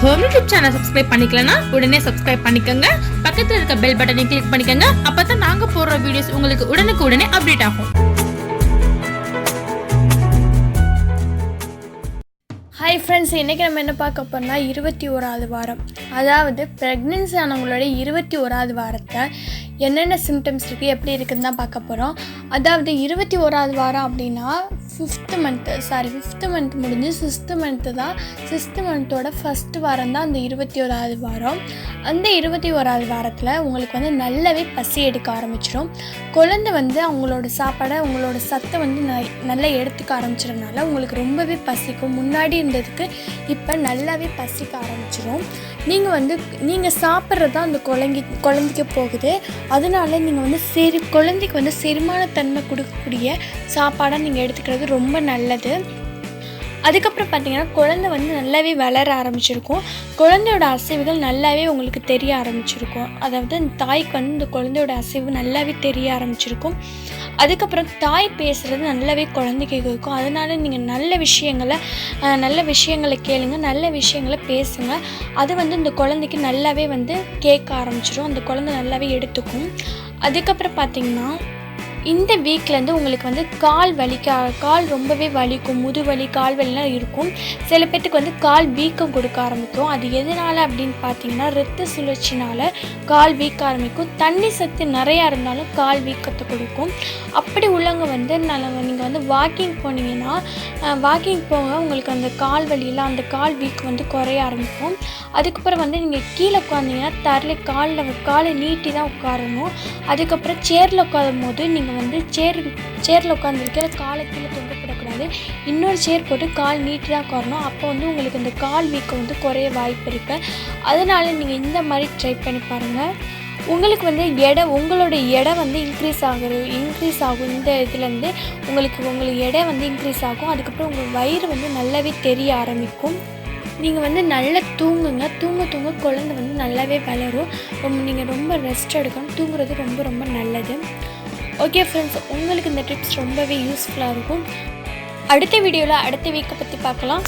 Home YouTube channel subscribe பண்ணிக்கலனா உடனே subscribe பண்ணிக்கங்க. பக்கத்துல இருக்க பெல் பட்டனை கிளிக் பண்ணிக்கங்க. அப்பதான் நாங்க போடுற வீடியோஸ் உங்களுக்கு உடனுக்குடனே அப்டேட் ஆகும். ஹாய் ஃப்ரெண்ட்ஸ், இன்றைக்கி நம்ம என்ன பார்க்க போகிறோம்னா 21வது வாரம், அதாவது ப்ரெக்னென்சி ஆனவங்களோட 21வது வாரத்தை என்னென்ன சிம்டம்ஸ் இருக்குது, எப்படி இருக்குதுன்னு தான் பார்க்க போகிறோம். அதாவது 21வது வாரம் அப்படின்னா ஃபிஃப்த்து மந்த் முடிஞ்சு சிக்ஸ்த்து மந்த்தோட ஃபஸ்ட்டு வாரம் தான் அந்த 21வது வாரம். அந்த 21வது வாரத்தில் உங்களுக்கு வந்து நல்லாவே பசி எடுக்க ஆரம்பிச்சிடும். குழந்தை வந்து அவங்களோட சாப்பாடை, அவங்களோட சத்தை வந்து நல்லா எடுத்துக்க ஆரம்பிச்சிடனால உங்களுக்கு ரொம்பவே பசிக்கும். முன்னாடி இருந்ததுக்கு இப்போ நல்லாவே பசிக்க ஆரம்பிச்சிடும். நீங்கள் சாப்பிட்றது தான் அந்த குழந்தைக்கு போகுது. அதனால நீங்கள் வந்து குழந்தைக்கு வந்து செரிமானத்தன்மை கொடுக்கக்கூடிய சாப்பாடாக நீங்கள் எடுத்துக்கிறது ரொம்ப நல்லது. அதுக்கப்புறம் பார்த்திங்கன்னா குழந்தை வந்து நல்லாவே வளர ஆரம்பிச்சிருக்கும். குழந்தையோட அசைவுகள் நல்லாவே உங்களுக்கு தெரிய ஆரம்பிச்சிருக்கும். அதாவது அந்த தாய்க்கு வந்து இந்த குழந்தையோட அசைவு நல்லாவே தெரிய ஆரம்பிச்சிருக்கும். அதுக்கப்புறம் தாய் பேசுகிறது நல்லாவே குழந்தைக்கு கேட்கும். அதனால நீங்கள் நல்ல விஷயங்களை கேளுங்க, நல்ல விஷயங்களை பேசுங்க. அது வந்து இந்த குழந்தைக்கு நல்லாவே வந்து கேட்க ஆரம்பிச்சிடும். அந்த குழந்தை நல்லாவே எடுத்துக்கும். அதுக்கப்புறம் பார்த்திங்கன்னா இந்த வீக்லேருந்து உங்களுக்கு வந்து கால் ரொம்பவே வலிக்கும். முதுவலி, கால் வலிலாம் இருக்கும். சில பேர்த்துக்கு வந்து கால் வீக்கம் கொடுக்க ஆரம்பிக்கும். அது எதனால் அப்படின்னு பார்த்தீங்கன்னா ரத்த சுழற்சினால் கால் வீக்க ஆரம்பிக்கும். தண்ணி சத்து நிறையா இருந்தாலும் கால் வீக்கத்தை கொடுக்கும். அப்படி உள்ளவங்க வந்து நீங்கள் வந்து வாக்கிங் போனீங்கன்னா போக உங்களுக்கு அந்த கால் வலியில் அந்த கால் வீக்கம் வந்து குறைய ஆரம்பிக்கும். அதுக்கப்புறம் வந்து நீங்கள் கீழே உட்காந்திங்கன்னா தரையில் காலை நீட்டி தான் உட்காரணும். அதுக்கப்புறம் சேரில் உட்காரும் போது நீங்கள் வந்து சேரில் உட்காந்துருக்கிற காலை கீழே தொங்கப்படக்கூடாது. இன்னொரு சேர் போட்டு கால் நீட்டி தான் உட்காரணும். அப்போ வந்து உங்களுக்கு இந்த கால் வீக்கம் வந்து குறைய வாய்ப்பு இருக்குது. அதனால் நீங்கள் இந்த மாதிரி ட்ரை பண்ணி பாருங்கள். உங்களுக்கு வந்து உங்களோட எடை வந்து இன்க்ரீஸ் ஆகும். இந்த இதுலேருந்து உங்களுக்கு எடை வந்து இன்க்ரீஸ் ஆகும். அதுக்கப்புறம் உங்கள் வயிறு வந்து நல்லாவே தெரிய ஆரம்பிக்கும். நீங்கள் வந்து நல்லா தூங்குங்க. தூங்க குழந்தை வந்து நல்லாவே வளரும். நீங்கள் ரொம்ப ரெஸ்ட் எடுக்கணும். தூங்குறது ரொம்ப ரொம்ப நல்லது. ஓகே ஃப்ரெண்ட்ஸ், உங்களுக்கு இந்த டிப்ஸ் ரொம்பவே யூஸ்ஃபுல்லாக இருக்கும். அடுத்த வீடியோவில் அடுத்த வீக்கை பற்றி பார்க்கலாம்.